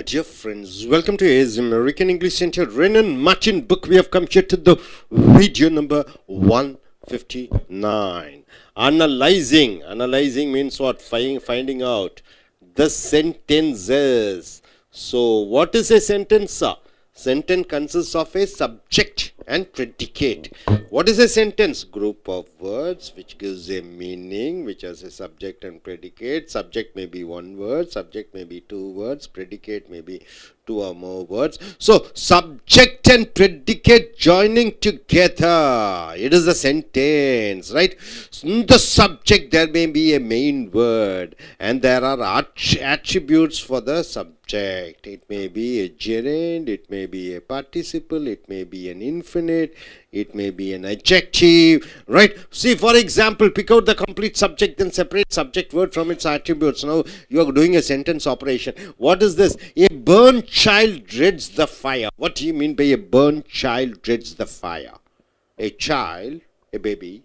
Dear friends, welcome to AS American English Center. Renan Martin book. We have come here to the video number 159. Analyzing. Analyzing means what? Finding out the sentences. So, what is a sentence? Sentence consists of a subject and predicate. What is a sentence? Group of words which gives a meaning, which has a subject and predicate. Subject may be one word, subject may be two words, predicate may be two or more words. So, subject and predicate joining together, it is a sentence, right? In the subject there may be a main word and there are attributes for the subject. It may be a gerund, it may be a participle, it may be an infinite, it may be an adjective, right? See, for example, pick out the complete subject, then separate subject word from its attributes. Now you are doing a sentence operation. What is this? A burnt child dreads the fire. What do you mean by a burnt child dreads the fire? A child, a baby,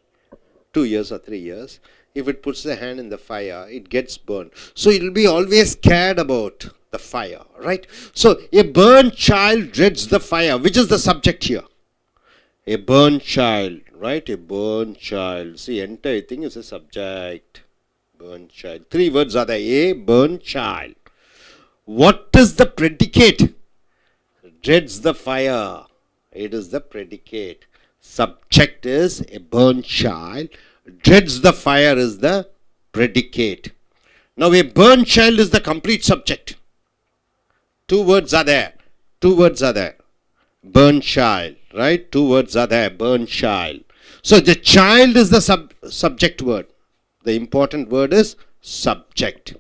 2 years or 3 years, if it puts the hand in the fire, it gets burned. So it will be always scared about the fire, right? So a burnt child dreads the fire. Which is the subject here? A burnt child, right? A burnt child. See, entire thing is a subject. Burnt child. 3 words are there. A burnt child. What is the predicate? Dreads the fire. It is the predicate. Subject is a burnt child. Dreads the fire is the predicate. Now a burnt child is the complete subject. 2 words are there. 2 words are there. Burnt child, right? 2 words are there. Burnt child. So the child is the subject word. The important word is subject.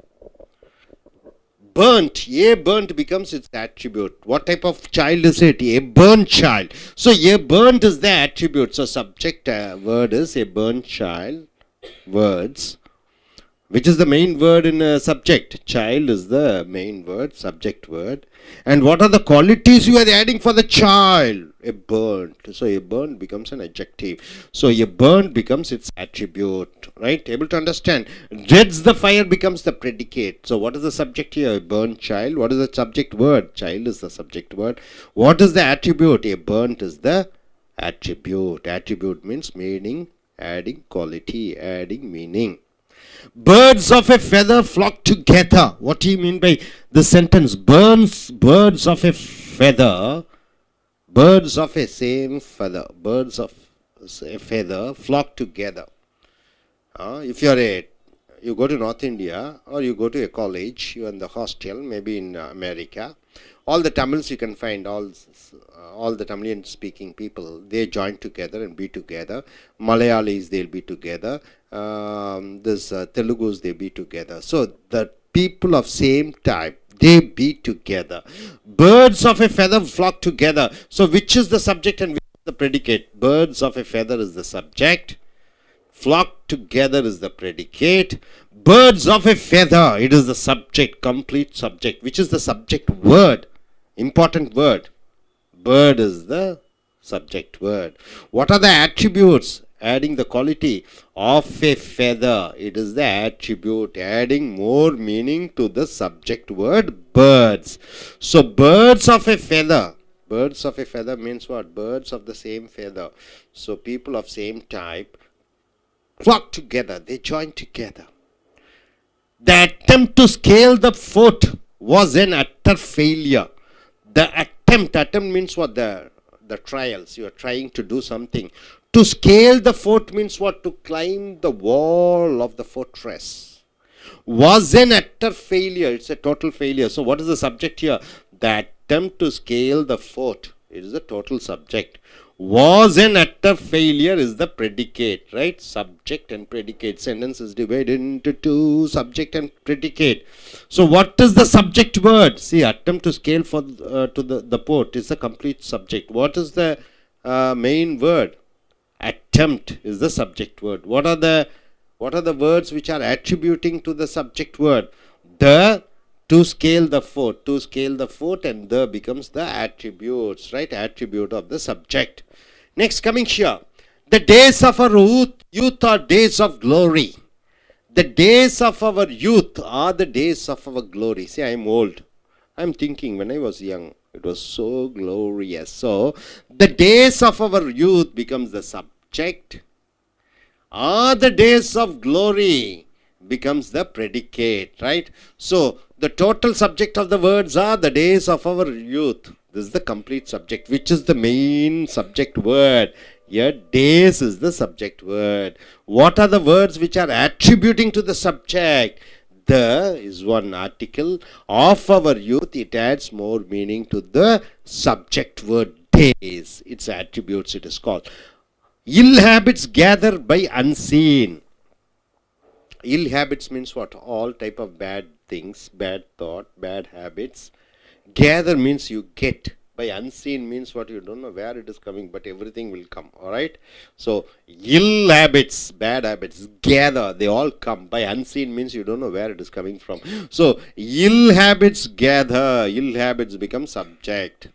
Burnt. A burnt becomes its attribute. What type of child is it? A burnt child. So a burnt is the attribute. So subject word is a burnt child. Words. Which is the main word in a subject? Child is the main word, subject word. And what are the qualities you are adding for the child? A burnt. So a burnt becomes an adjective. So a burnt becomes its attribute. Right? Able to understand? Dreads the fire becomes the predicate. So what is the subject here? A burnt child. What is the subject word? Child is the subject word. What is the attribute? A burnt is the attribute. Attribute means meaning, adding quality, adding meaning. Birds of a feather flock together. What do you mean by the sentence? Birds of a feather, birds of a same feather, birds of a feather flock together. If you go to North India or you go to a college, you are in the hostel, maybe in America, all the Tamils you can find, all the Tamilian speaking people, they join together and be together. Malayalis, they'll be together. Telugus, they be together. So the people of same type, they be together. Birds of a feather flock together. So which is the subject and which is the predicate? Birds of a feather is the subject. Flock together is the predicate. Birds of a feather, it is the subject, complete subject. Which is the subject word? Important word. Bird is the subject word. What are the attributes? Adding the quality of a feather. It is the attribute, adding more meaning to the subject word birds. So birds of a feather. Birds of a feather means what? Birds of the same feather. So people of same type flock together. They join together. The attempt to scale the fort was an utter failure. The attempt means what? The trials. You are trying to do something. To scale the fort means what? To climb the wall of the fortress. Was an utter failure. It's a total failure. So what is the subject here? The attempt to scale the fort. It is the total subject. Was an utter failure is the predicate, right? Subject and predicate. Sentence is divided into 2, subject and predicate. So what is the subject word? See, attempt to scale for to the port is the complete subject. What is the main word? Attempt is the subject word. What are the words which are attributing to the subject word? The, to scale the fort. To scale the fort, and the becomes the attributes, right? Attribute of the subject. Next, coming here. The days of our youth are days of glory. The days of our youth are the days of our glory. See, I am old. I'm thinking when I was young, it was so glorious. So, the days of our youth becomes the subject. The days of glory becomes the predicate, right? So, the total subject of the words are the days of our youth. This is the complete subject, which is the main subject word. Here, days is the subject word. What are the words which are attributing to the subject? The is one article of our youth. It adds more meaning to the subject word days. Its attributes, it is called. Ill habits gather by unseen. Ill habits means what? All type of bad things, bad thought, bad habits. Gather means you get. By unseen means what? You don't know where it is coming, but everything will come. Alright? So, ill habits, bad habits, gather, they all come. By unseen means you don't know where it is coming from. So, ill habits gather, ill habits become subject.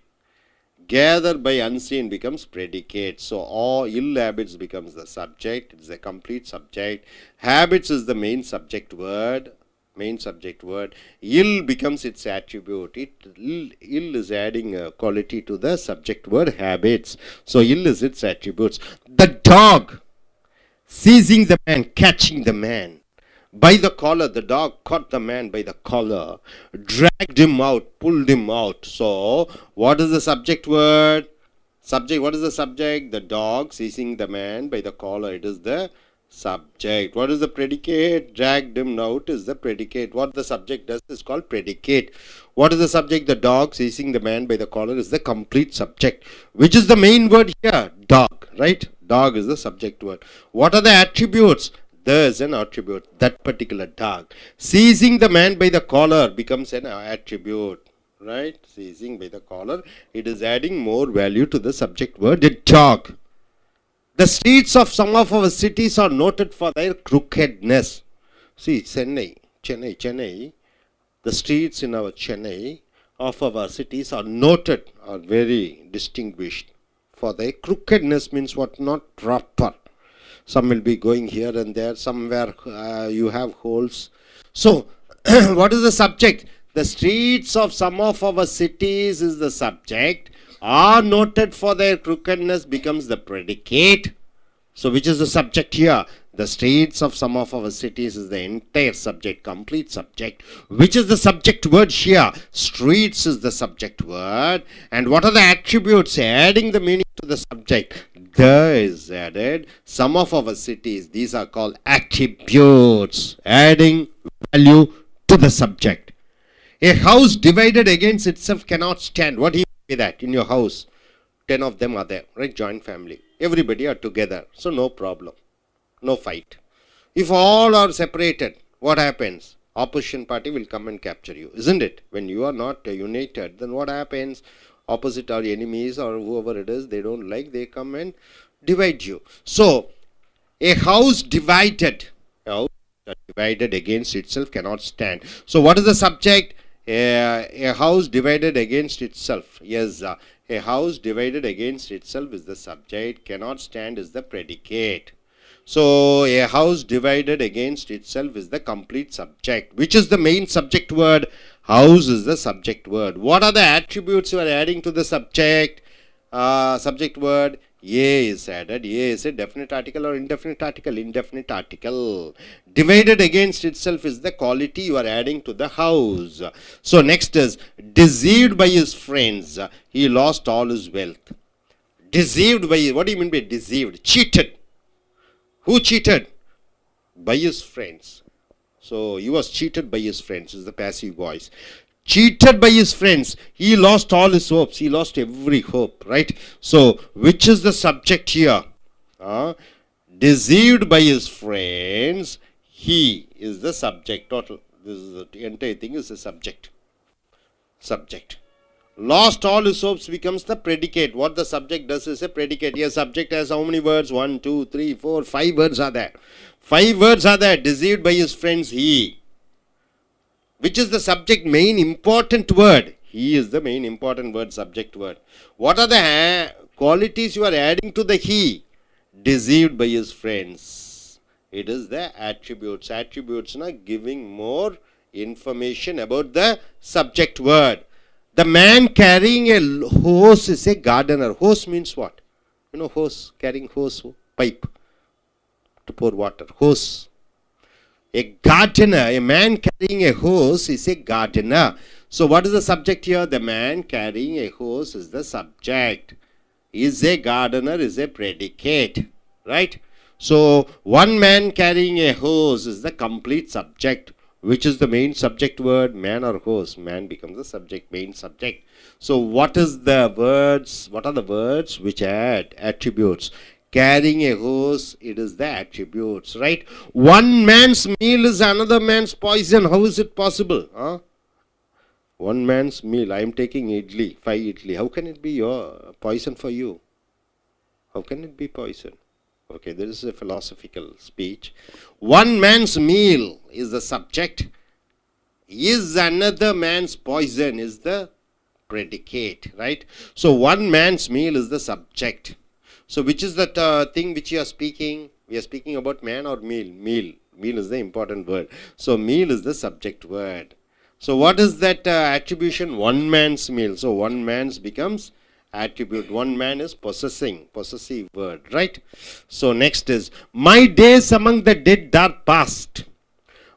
Gather by unseen becomes predicate. So, all ill habits becomes the subject. It's a complete subject. Habits is the main subject word. Main subject word. Ill becomes its attribute. Ill is adding a quality to the subject word habits. So, ill is its attributes. The dog seizing the man, catching the man. By the collar, the dog caught the man by the collar, dragged him out, pulled him out. So, what is the subject word? Subject, what is the subject? The dog seizing the man by the collar. It is the subject. What is the predicate? Dragged him out is the predicate. What the subject does is called predicate. What is the subject? The dog seizing the man by the collar is the complete subject. Which is the main word here? Dog, right? Dog is the subject word. What are the attributes? There is an attribute, that particular dog. Seizing the man by the collar becomes an attribute, right? Seizing by the collar, it is adding more value to the subject word, the dog. The streets of some of our cities are noted for their crookedness. See, Chennai, the streets in our Chennai of our cities are noted, are very distinguished for their crookedness means what? Not proper. Some will be going here and there, somewhere you have holes. So, what is the subject? The streets of some of our cities is the subject, are noted for their crookedness becomes the predicate. So, which is the subject here? The streets of some of our cities is the entire subject, complete subject. Which is the subject word here? Streets is the subject word. And what are the attributes adding the meaning to the subject? The is added. Some of our cities, these are called attributes, adding value to the subject. A house divided against itself cannot stand. What do you mean by that? In your house, 10 of them are there, right? Joint family. Everybody are together, so no problem. No fight. If all are separated, what happens? Opposition party will come and capture you, isn't it? When you are not united, then what happens? Opposite are enemies or whoever it is, they don't like, they come and divide you. So, a house divided against itself cannot stand. So, what is the subject? A house divided against itself. Yes, a house divided against itself is the subject. Cannot stand is the predicate. So, a house divided against itself is the complete subject. Which is the main subject word? House is the subject word. What are the attributes you are adding to the subject? Subject word. A is added. A is a definite article or indefinite article? Indefinite article. Divided against itself is the quality you are adding to the house. So, next is deceived by his friends. He lost all his wealth. Deceived by, what do you mean by deceived? Cheated. Who cheated? By his friends. So, he was cheated by his friends is the passive voice. Cheated by his friends. He lost all his hopes. He lost every hope, right? So, which is the subject here? Deceived by his friends. He is the subject. Total. This is the entire thing is the subject. Subject. Lost all his hopes becomes the predicate. What the subject does is a predicate. Here subject has how many words? 1, 2, 3, 4, 5 words are there. 5 words are there. Deceived by his friends, he. Which is the subject main important word? He is the main important word, subject word. What are the qualities you are adding to the he? Deceived by his friends. It is the attributes. Attributes are giving more information about the subject word. The man carrying a hose is a gardener. Hose means what? You know hose, carrying hose, pipe to pour water. Hose. A gardener, a man carrying a hose is a gardener. So what is the subject here? The man carrying a hose is the subject. Is a gardener is a predicate. Right? So one man carrying a hose is the complete subject. Which is the main subject word? Man or hose? Man becomes the subject, main subject. So what is the words? What are the words which add attributes? Carrying a hose, it is the attributes, right? One man's meal is another man's poison. How is it possible? Huh? One man's meal. I am taking idli, 5 idli. How can it be your poison for you? How can it be poison? Okay, there is a philosophical speech. One man's meal is the subject. Is another man's poison is the predicate, right? So one man's meal is the subject. So which is that thing which you are speaking? We are speaking about man or meal? Meal. Meal is the important word. So meal is the subject word. So what is that attribution? One man's meal. So one man's becomes attribute. One man is possessing, possessive word, right? So next is, my days among the dead are past.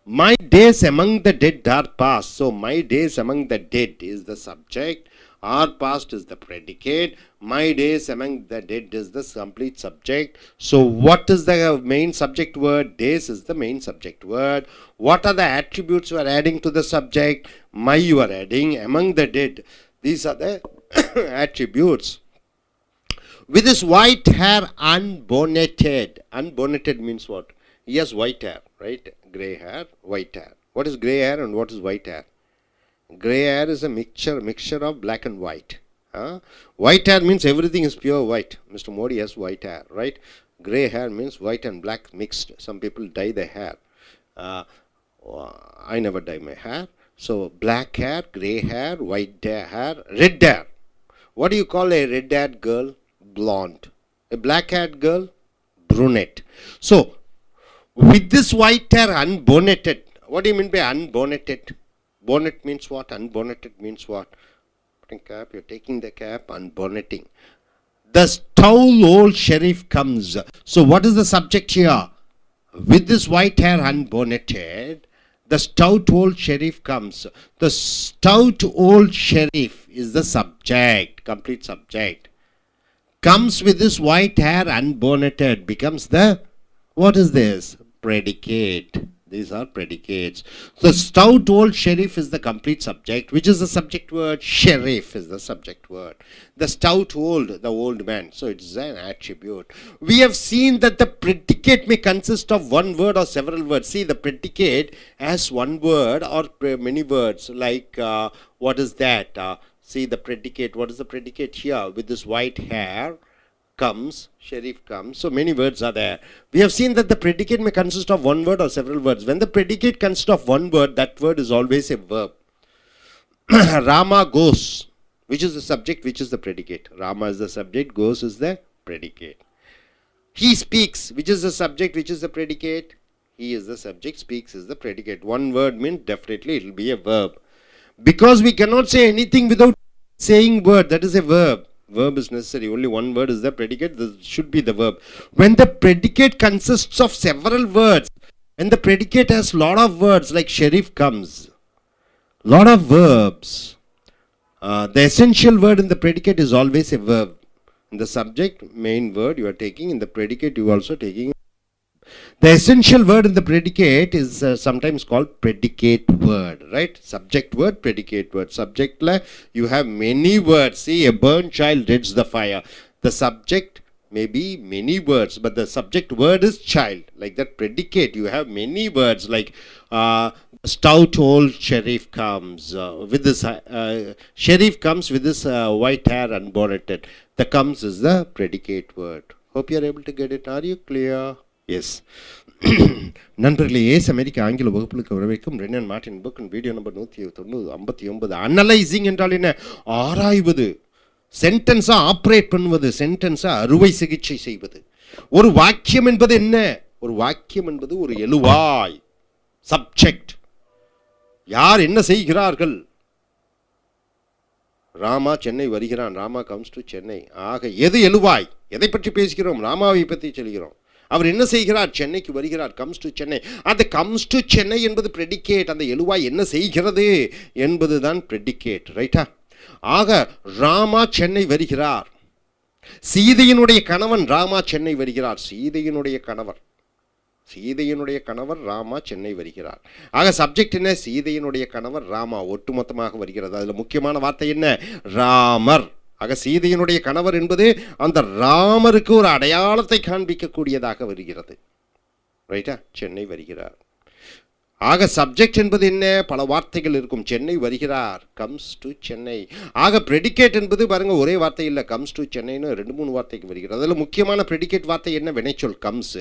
My days among the dead are past. So my days among the dead is the subject. Are past is the predicate. My days among the dead is the complete subject. So what is the main subject word? Days is the main subject word. What are the attributes you are adding to the subject? My you are adding. Among the dead. These are the attributes. With his white hair unbonneted. Unbonneted means what? He has white hair, right? Grey hair, white hair. What is grey hair and what is white hair? Grey hair is a mixture of black and white. White hair means everything is pure white. Mr. Modi has white hair, right? Grey hair means white and black mixed. Some people dye their hair. I never dye my hair. So black hair, grey hair, white hair, red hair. What do you call a red-haired girl? Blonde. A black-haired girl? Brunette. So with this white hair unbonneted. What do you mean by unbonneted? Bonnet means what? Unbonneted means what? Putting cap, you're taking the cap, unbonneting. The stout old sheriff comes. So what is the subject here? With this white hair unbonneted, the stout old sheriff comes. The stout old sheriff is the subject, complete subject. Comes with this white hair unbonneted becomes the, what is this? Predicate. These are predicates. The stout old sheriff is the complete subject. Which is the subject word? Sheriff is the subject word. The stout old, the old man. So it is an attribute. We have seen that the predicate may consist of one word or several words. See, the predicate has one word or many words. Like, what is that? See the predicate. What is the predicate here? With this white hair comes, sheriff comes. So many words are there. We have seen that the predicate may consist of one word or several words. When the predicate consists of one word, that word is always a verb. Rama goes. Which is the subject? Which is the predicate? Rama is the subject. Goes is the predicate. He speaks. Which is the subject? Which is the predicate? He is the subject. Speaks is the predicate. One word means definitely it will be a verb. Because we cannot say anything without saying word. That is a verb. Verb is necessary. Only one word is the predicate. This should be the verb. When the predicate consists of several words, when the predicate has lot of words like sheriff comes, lot of verbs, the essential word in the predicate is always a verb. In the subject, main word you are taking. In the predicate, you are also taking. The essential word in the predicate is sometimes called predicate word, right? Subject word, predicate word. Subject, you have many words. See, a burnt child dreads the fire. The subject may be many words, but the subject word is child. Like that predicate, you have many words like stout old sheriff comes. With this sheriff comes with this white hair unbonneted. The comes is the predicate word. Hope you are able to get it. Are you clear? Yes. நண்பர்களே ace அமெரிக்க ஆங்கில வகுப்புகளுக்கு வரவேற்கும் Wren and Martin book video number 159 analysing என்றால் என்ன? ஆராய்வது, சென்டென்ஸா operate பண்ணுவது, சென்டென்ஸா அறுவை சிகிச்சை செய்வது. ஒரு வாக்கியம் என்பது என்ன? ஒரு வாக்கியம் என்பது ஒரு எழுவாய், சப்ஜெக்ட். யார் என்ன செய்கிறார்கள்? ராமா சென்னை வருகிறான், ராமா கம்ஸ் டு சென்னை. ஆக எது எழுவாய்? எதை பற்றி பேசுகிறோம்? ராமாவை பற்றி சொல்கிறோம். அவர் என்ன செய்கிறார்? சென்னைக்கு வருகிறார், கம்ஸ் டு சென்னை. அந்த கம்ஸ் டு சென்னை என்பது ப்ரெடிகேட். அந்த எழுவாய் என்ன செய்கிறது என்பது தான் ப்ரெடிகேட். ரைட்டா? ஆக ராமா சென்னை வருகிறார். சீதையினுடைய கணவன் ராமா சென்னை வருகிறார். சீதையினுடைய கணவர் ராமா சென்னை வருகிறார். ஆக சப்ஜெக்ட் என்ன? சீதையினுடைய கணவர் ராமா ஒட்டுமொத்தமாக வருகிறது. அதில் முக்கியமான வார்த்தை என்ன? ராமர். ஆக சீதையினுடைய கணவர் என்பது அந்த ராமருக்கு ஒரு அடையாளத்தை காண்பிக்கக்கூடியதாக வருகிறது. ரைட்டா? சென்னை வருகிறார். ஆக சப்ஜெக்ட் என்பது என்ன? பல வார்த்தைகள் இருக்கும். சென்னை வருகிறார், கம்ஸ் டு சென்னை. ஆக ப்ரெடிகேட் என்பது பாருங்க, ஒரே வார்த்தை இல்லை, கம்ஸ் டு சென்னைன்னு 2-3 வார்த்தைக்கு வருகிறது. அதில் முக்கியமான ப்ரெடிகேட் வார்த்தை என்ன? வினைச்சொல் கம்ஸ்.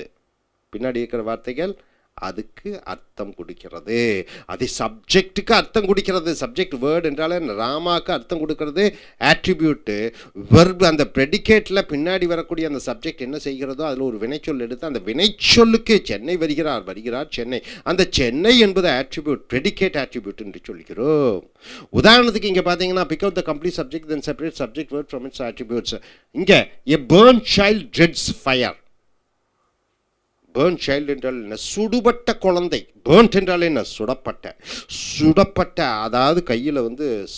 பின்னாடி இருக்கிற வார்த்தைகள் அதுக்கு அர்த்தம் கொடுக்கிறது. அது சப்ஜெக்டுக்கு அர்த்தம் கொடுக்கிறது. சப்ஜெக்ட் வேர்டு என்றாலே ராமாவுக்கு அர்த்தம் கொடுக்கிறது ஆட்ரிபியூட்டு. வெர்பு அந்த ப்ரெடிகேட்டில் பின்னாடி வரக்கூடிய அந்த சப்ஜெக்ட் என்ன செய்கிறதோ அதில் ஒரு வினைச்சொல் எடுத்து அந்த வினைச்சொல்லுக்கு சென்னை வருகிறார் சென்னை. அந்த சென்னை என்பது ஆட்ரிபியூட், ப்ரெடிகேட் ஆட்ரிபியூட் என்று சொல்கிறோம். உதாரணத்துக்கு இங்கே பார்த்தீங்கன்னா, pick out the complete subject then separate subject word from its attributes. இங்கே a burnt child dreads fire. Burn child என்றால் என்ன? சுடுபட்ட குழந்தை. பேர்ன்ட் என்றால் என்ன? சுடப்பட்ட, அதாவது கையில்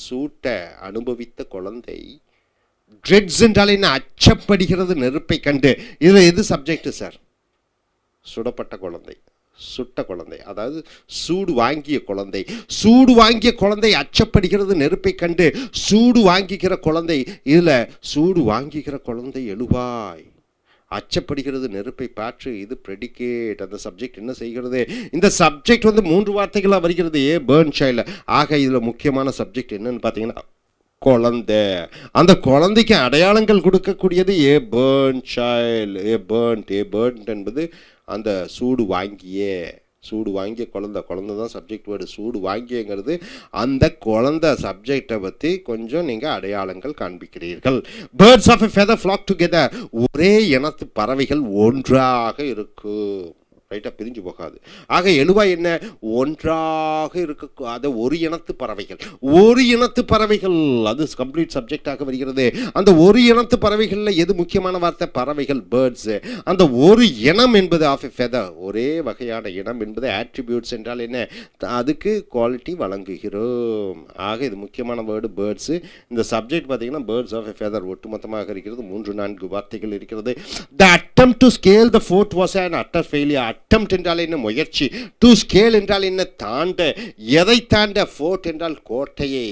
சூட்ட அனுபவித்த குழந்தை. ட்ரெட்ஸ் என்றால் என்ன? அச்சப்படுகிறது நெருப்பை கண்டு. இதில் எது சப்ஜெக்ட் சார்? சுடப்பட்ட குழந்தை, சுட்ட குழந்தை, அதாவது சூடு வாங்கிய குழந்தை அச்சப்படுகிறது நெருப்பை கண்டு. சூடு வாங்கிக்கிற குழந்தை, இதில் சூடு வாங்கிக்கிற குழந்தை எழுவாய், அச்சப்படுகிறது நெருப்பை பாற்று. இது ப்ரெடிகேட். அந்த சப்ஜெக்ட் என்ன செய்கிறது? இந்த சப்ஜெக்ட் 3 வார்த்தைகளாக வருகிறது. ஏ பேர்ன் சைல்டு. ஆக இதில் முக்கியமான சப்ஜெக்ட் என்னன்னு பார்த்தீங்கன்னா குழந்தை. அந்த குழந்தைக்கு அடையாளங்கள் கொடுக்கக்கூடியது ஏ பேர்ன் சைல்டு. ஏ பேர்ன்ட் என்பது அந்த சூடு வாங்கிய குழந்தை தான் சப்ஜெக்ட் வேர்டு. சூடு வாங்கியங்கிறது அந்த குழந்தை சப்ஜெக்டை பற்றி கொஞ்சம் நீங்கள் அடையாளங்கள் காண்பிக்கிறீர்கள். Birds of a feather flock together. ஒரே இனத்து பறவைகள் ஒன்றாக இருக்கும். ரைட்டாக பிரிஞ்சு போகாது. ஆக எழுவாய் என்ன? ஒன்றாக இருக்க, அது ஒரு இனத்து பறவைகள் அது கம்ப்ளீட் சப்ஜெக்டாக வருகிறது. அந்த ஒரு இனத்து பறவைகளில் எது முக்கியமான வார்த்தை? பறவைகள், பேர்ட்ஸ். அந்த ஒரு இனம் என்பது ஆஃப் எ ஃபெதர், ஒரே வகையான இனம் என்பது ஆட்ரிபியூட்ஸ் என்றால் என்ன? அதுக்கு குவாலிட்டி வழங்குகிறோம். ஆக இது முக்கியமான வேர்டு பேர்ட்ஸு. இந்த சப்ஜெக்ட் பார்த்தீங்கன்னா பேர்ட்ஸ் ஆஃப் எ ஃபெதர் ஒட்டுமொத்தமாக இருக்கிறது. 3-4 வார்த்தைகள் இருக்கிறது. த attempt to scale the fort was an utter failure. attempt என்றால் என்ன? முயற்சி. டு ஸ்கேல் என்றால் என்ன? தாண்ட. எதை தாண்ட? ஃபோர்ட் என்றால் கோட்டையை.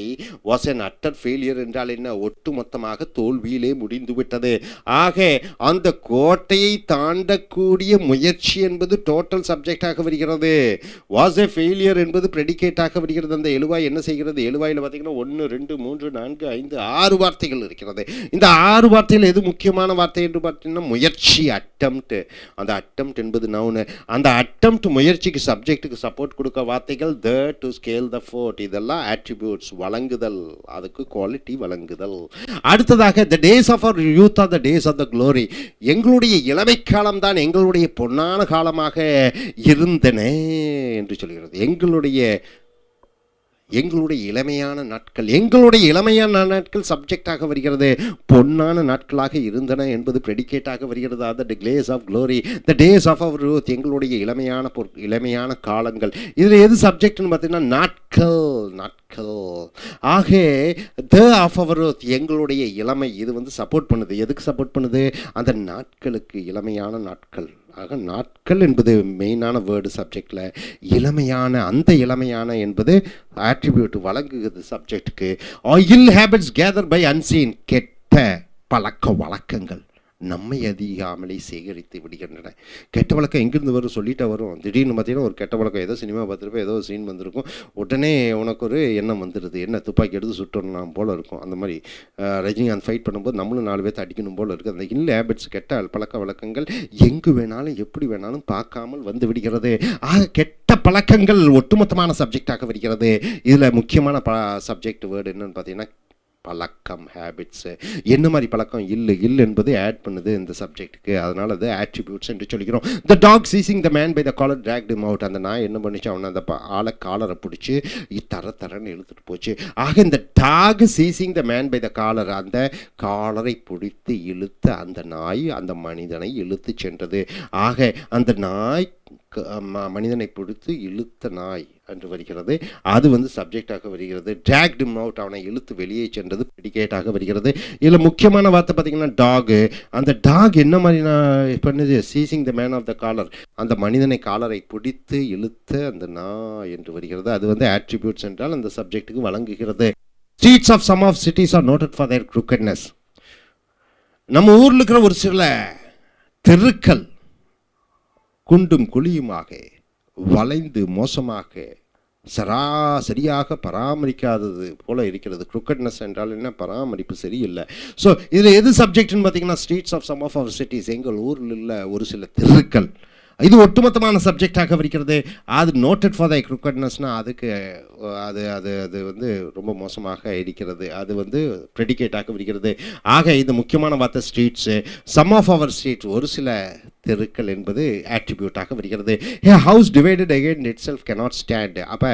was an utter failure என்றால் என்ன? ஒட்டுமொத்தமாக தோல்வியிலே முடிந்துவிட்டது. ஆக அந்த கோட்டையை தாண்டக்கூடிய முயற்சி என்பது டோட்டல் சப்ஜெக்டாக வருகிறது. was a failure என்பது ப்ரெடிகேட்டாக வருகிறது. அந்த எழுவாய் என்ன செய்கிறது? எழுவாயில் பார்த்தீங்கன்னா 1, 2, 3, 4, 5, 6 வார்த்தைகள் இருக்கிறது. இந்த 6 வார்த்தைகள் எது முக்கியமான வார்த்தை என்று பார்த்தீங்கன்னா முயற்சி, attempt. அந்த attempt என்பது நவுன். அந்த attempt முயற்சிக்கு சப்ஜெக்ட்டுக்கு சப்போர்ட் கொடுக்க வார்த்தைகள் the, to scale the fort. இதெல்லாம் attributes, வழங்குதல், அதுக்கு குவாலிட்டி வழங்குதல். அடுத்ததாக the days of our youth are the days of the glory. எங்களுடைய இளமை காலம் தான் எங்களுடைய பொன்னான காலமாக இருந்தன என்று சொல்கிறது. எங்களுடைய இளமையான நாட்கள் சப்ஜெக்டாக வருகிறது. பொன்னான நாட்களாக இருந்தன என்பது ப்ரெடிகேட்டாக வருகிறது. அது the days of glory, the days of our youth. எங்களுடைய இளமையான காலங்கள். இதில் எது சப்ஜெக்ட்னு பார்த்தீங்கன்னா நாட்கள். ஆக தி ஆஃப் அவர் யூத், எங்களுடைய இளமை. இது சப்போர்ட் பண்ணுது. எதுக்கு சப்போர்ட் பண்ணுது? அந்த நாட்களுக்கு, இளமையான நாட்கள். ஆக நாட்கள் என்பது மெயினான வேர்டு சப்ஜெக்டில். அந்த இளமையான என்பது ஆட்ரிபியூட் வழங்குகிறது சப்ஜெக்டுக்கு. இல் ஹேபிட்ஸ் கேதர் பை அன்சீன். கெட்ட பழக்க வழக்கங்கள் நம்மை அதிகாமலே சேகரித்து விடுகின்றன. கெட்ட வழக்கம் எங்கேருந்து வரும்? சொல்லிட்டு வரும். திடீர்னு பார்த்தீங்கன்னா ஒரு கெட்ட வழக்கம், ஏதோ சினிமா பார்த்துருப்போம், ஏதோ சீன் வந்திருக்கும், உடனே உனக்கு ஒரு எண்ணம் வந்துடுது, என்ன துப்பாக்கி எடுத்து சுட்டணும் போல் இருக்கும். அந்த மாதிரி ரஜினிகாந்த் ஃபைட் பண்ணும்போது நம்மளும் 4 பேர்த்து அடிக்கணும் போல் இருக்குது. அந்த இல் ஹேபிட்ஸ், கெட்ட பழக்க வழக்கங்கள் எங்கு வேணாலும் எப்படி வேணாலும் பார்க்காமல் வந்து விடுகிறது. கெட்ட பழக்கங்கள் ஒட்டுமொத்தமான சப்ஜெக்டாக வருகிறது. இதில் முக்கியமான சப்ஜெக்ட் வேர்டு என்னன்னு பார்த்தீங்கன்னா பழக்கம், ஹேபிட்ஸ். என்ன மாதிரி பழக்கம்? இல்லு என்பது ஆட் பண்ணுது இந்த சப்ஜெக்ட்டுக்கு, அதனால அது ஆட்ரிபியூட்ஸ் என்று சொல்லிக்கிறோம். The dog seizing the man by the collar dragged him out. அந்த நாய் என்ன பண்ணிச்சு, அவனை அந்த ஆளை காலரை பிடிச்சி தரன்னு இழுத்துட்டு போச்சு. ஆக இந்த dog seizing the man by the collar, அந்த காலரை பிடித்து இழுத்த அந்த நாய் அந்த மனிதனை இழுத்து சென்றது. ஆக அந்த நாய் மனிதனை பிடித்து இழுத்த நாய் என்று வருகிறது, அது வந்து சப்ஜெக்டாக வருகிறது. டிராக்ட் ஹிம் அவுட், அவனை இழுத்து வெளியே சென்றது ப்ரெடிகேட்டாக வருகிறது. இதில் முக்கியமான வார்த்தை பார்த்தீங்கன்னா டாகு. அந்த டாக் என்ன மாதிரி பண்ணுது, seizing the man of the collar, அந்த மனிதனை காலரை பிடித்து இழுத்த அந்த நாய் என்று வருகிறது, அது வந்து ஆட்ரிபியூட்ஸ் என்றால் அந்த சப்ஜெக்ட்டுக்கு வழங்குகிறது. Streets of some of cities are noted for their crooked-ness. நம்ம ஊரில் இருக்கிற ஒரு சில தெருக்கள் குண்டும் குழியுமாக, வளைந்து மோசமாக, சரியாக பராமரிக்காதது போல இருக்கிறது. crooked-ness என்றால் என்ன, பராமரிப்பு சரியில்லை. ஸோ இதில் எது சப்ஜெக்ட்னு பார்த்தீங்கன்னா streets of some of our cities, எங்கள் ஊரில் உள்ள ஒரு சில தெருக்கள், இது ஒட்டுமொத்தமான சப்ஜெக்டாக வருகிறது. அது நோட்டட் ஃபார் த crooked-nessனா அதுக்கு அது அது அது வந்து ரொம்ப மோசமாக இருக்கிறது, அது வந்து ப்ரெடிகேட்டாக வருகிறது. ஆக இது முக்கியமான வார்த்தை streets. Some of our street, ஒரு சில தெருக்கள் என்பது ஆட்ரிபியூட்டாக வருகிறது. A house divided again itself cannot stand. அப்போ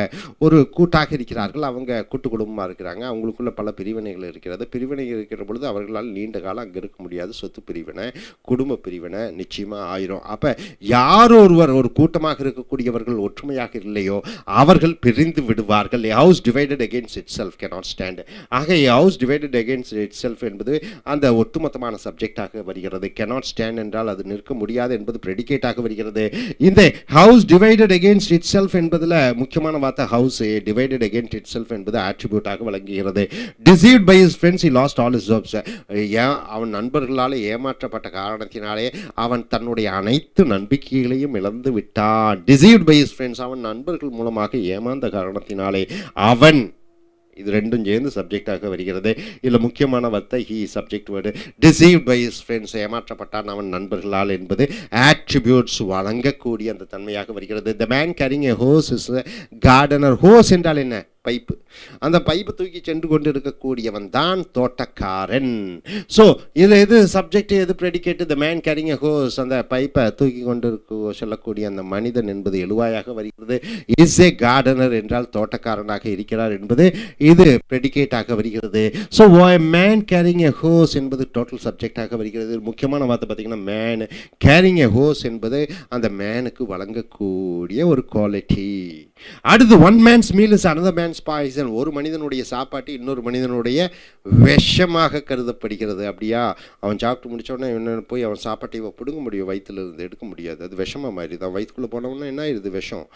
ஒரு கூட்டாக இருக்கிறார்கள், அவங்க கூட்டு குடும்பமாக இருக்கிறாங்க, அவங்களுக்குள்ள பல பிரிவினைகள் இருக்கிறது. பிரிவினைகள் இருக்கிற பொழுது அவர்களால் நீண்ட காலம் அங்கே இருக்க முடியாது. சொத்து பிரிவினை, குடும்ப பிரிவினை நிச்சயமாக ஆயிரும். அப்போ யார் ஒருவர் ஒரு கூட்டமாக இருக்கக்கூடியவர்கள் ஒற்றுமையாக இல்லையோ அவர்கள் பிரிந்து விடுவார்கள். A house divided against itself cannot stand. ஆக a house divided against itself என்பது அந்த ஒட்டுமொத்தமான சப்ஜெக்டாக வருகிறது. cannot stand என்றால் அது நிற்க முடியாது என்பது ப்ரெடிகேட்டாக வருகிறது. இந்த house divided against itself என்பதில் முக்கியமான வார்த்தை house, divided against itself என்பது ஆட்ரிபியூட்டாக வழங்குகிறது. Deceived by his friends he lost all his hopes. அவன் நண்பர்களால் ஏமாற்றப்பட்ட காரணத்தினாலே அவன் தன்னுடைய அனைத்து நம்பிக்கைகளையும் இழந்து விட்டான். Deceived by his friends, அவன் நண்பர்கள் மூலமாக ஏமாந்த காரணத்தினாலே அவன், இது ரெண்டும் சேர்ந்து சப்ஜெக்டாக வருகிறது. இதில் முக்கியமான வார்த்தை he, subject word. deceived by his friends, ஏமாற்றப்பட்டான் அவன் நண்பர்களால் என்பது ஆட்ரிபியூட்ஸ் வழங்கக்கூடிய அந்த தன்மையாக வருகிறது. the man carrying a hose is a gardener. hose என்றால் என்ன, பைப்பு. அந்த பைப்பு தூக்கி சென்று கொண்டு இருக்கக்கூடியவன் தான் தோட்டக்காரன். ஸோ இதில் எது சப்ஜெக்ட், எது predicate? The man carrying a hose, அந்த பைப்பை தூக்கி கொண்டு சொல்லக்கூடிய அந்த மனிதன் என்பது எழுவாயாக வருகிறது. இஸ் ஏ கார்டனர் என்றால் தோட்டக்காரனாக இருக்கிறார் என்பது இது ப்ரெடிகேட்டாக வருகிறது. So man carrying a hose என்பது டோட்டல் சப்ஜெக்டாக வருகிறது. முக்கியமான வார்த்தை பார்த்தீங்கன்னா மேன் கேரிங் எ ஹோஸ் என்பது அந்த மேனுக்கு வழங்கக்கூடிய ஒரு குவாலிட்டி. அடுத்து one man's meal is another man's poison. ஒரு மனிதனுடைய சாப்பாட்டு இன்னொரு மனிதனுடைய விஷமாக கருதப்படுகிறது. அப்படியா, அவன் சாப்பிட்டு முடிச்சோடனே என்ன போய் அவன் சாப்பாட்டை இவன் பிடுங்க முடியும், வயிற்றுல இருந்து எடுக்க முடியாது, அது விஷமாக மாதிரி தான். வயிற்றுக்குள்ளே போனவொன்னே என்ன ஆயிடுது, விஷம்.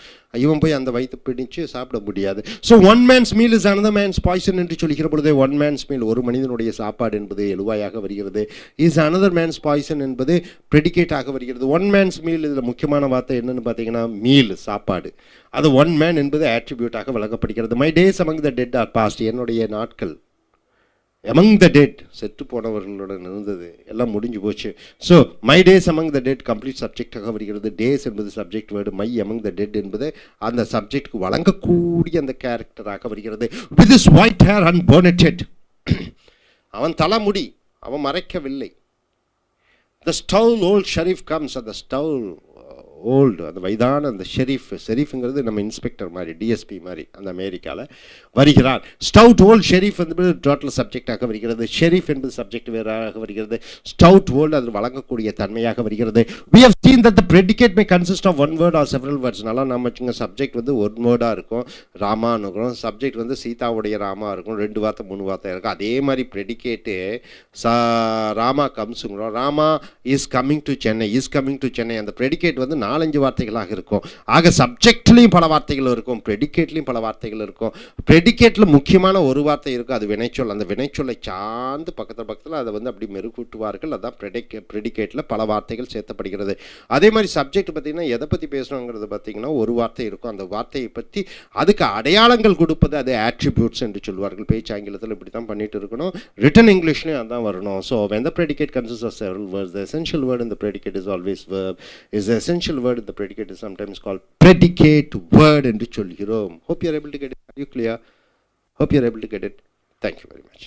இவன் போய் அந்த வயிற்று பிடிச்சு சாப்பிட முடியாது. So one man's meal is another man's poison என்று சொல்லிக்கிற பொழுது ஒன் மேன்ஸ் மீல், ஒரு மனிதனுடைய சாப்பாடு என்பது எழுவாயாக வருகிறது. இஸ் அனதர் மேன்ஸ் பாய்சன் என்பது ப்ரெடிகேட்டாக வருகிறது. ஒன் மேன்ஸ் மீல், இதில் முக்கியமான வார்த்தை என்னன்னு பார்த்தீங்கன்னா மீல், சாப்பாடு. அது ஒன் மேன் என்பது ஆட்ரிபியூட்டாக வழங்கப்படுகிறது. My days among the dead are past. என்னுடைய நாட்கள் among the dead, செத்து போனவர்களுடன் இருந்தது, எல்லாம் முடிஞ்சு போச்சு. So my days among the dead complete சப்ஜெக்டாக வருகிறது. டேஸ் என்பது subject word, my among the dead என்பது அந்த சப்ஜெக்டுக்கு வழங்கக்கூடிய அந்த கேரக்டராக வருகிறது. with his white hair unbonneted, அவன் தலைமுடி அவன் மறைக்கவில்லை. the stole old sheriff comes, அந்த stole ஓல்டு, அந்த வயதான அந்த ஷெரீஃப்ங்கிறது நம்ம இன்ஸ்பெக்டர் மாதிரி, டிஎஸ்பி மாதிரி அந்த அமெரிக்காவில் வருகிறார். ஸ்டவுட் ஓல்டு ஷெரீஃப் என்பது டோட்டல் சப்ஜெக்டாக வருகிறது. ஷெரீஃப் என்பது சப்ஜெக்ட் வேறாக வருகிறது. ஸ்டவுட் ஓல்டு அது வழங்கக்கூடிய தன்மையாக வருகிறது. we have seen that the predicate may consist of one word or several words. நல்லா நம்ம வச்சுங்க, சப்ஜெக்ட் வந்து ஒரு வேர்டாக இருக்கும், ராமான்னு இருக்கும். சப்ஜெக்ட் வந்து சீதாவுடைய ராமா இருக்கும், 2 வார்த்தை 3 வார்த்தை இருக்கும். அதே மாதிரி ப்ரெடிகேட்டு ராமா கம்ஸுங்கிறோம். Rama is coming to Chennai, is coming to Chennai. அந்த ப்ரெடிகேட் வந்து 4-5 வார்த்தைகளாக இருக்கும். ஆக சப்ஜெக்ட்லையும் பல வார்த்தைகள் இருக்கும், ப்ரெடிகேட்லையும் பல வார்த்தைகள் இருக்கும். ப்ரெடிகேட்டில் முக்கியமான ஒரு வார்த்தை இருக்கும், அது வினைச்சொல். அந்த வினைச்சொல்லை சார்ந்து பக்கத்தில் அதை வந்து அப்படி மெருகூட்டுவார்கள். அதுதான் ப்ரெடிகேட்டில் பல வார்த்தைகள் சேர்த்தப்படுகிறது. அதே மாதிரி சப்ஜெக்ட் பார்த்திங்கன்னா எதை பற்றி பேசணுங்கிறது பார்த்திங்கன்னா ஒரு வார்த்தை இருக்கும். அந்த வார்த்தையை பற்றி அதுக்கு அடையாளங்கள் கொடுப்பது அது ஆட்ரிபியூட்ஸ் என்று சொல்வார்கள். பேச்சு ஆங்கிலத்தில் இப்படி தான் பண்ணிட்டு இருக்கணும், ரிட்டன் இங்கிலீஷ்லையும் அதான் வரணும். So when the predicate consists of several words, the essential word in the predicate is always verb. Is the essential word in the predicate is sometimes called predicate word என்று சொல்கிறோம். Hope you are able to get it. Are you clear? Hope you are able to get it. Thank you very much.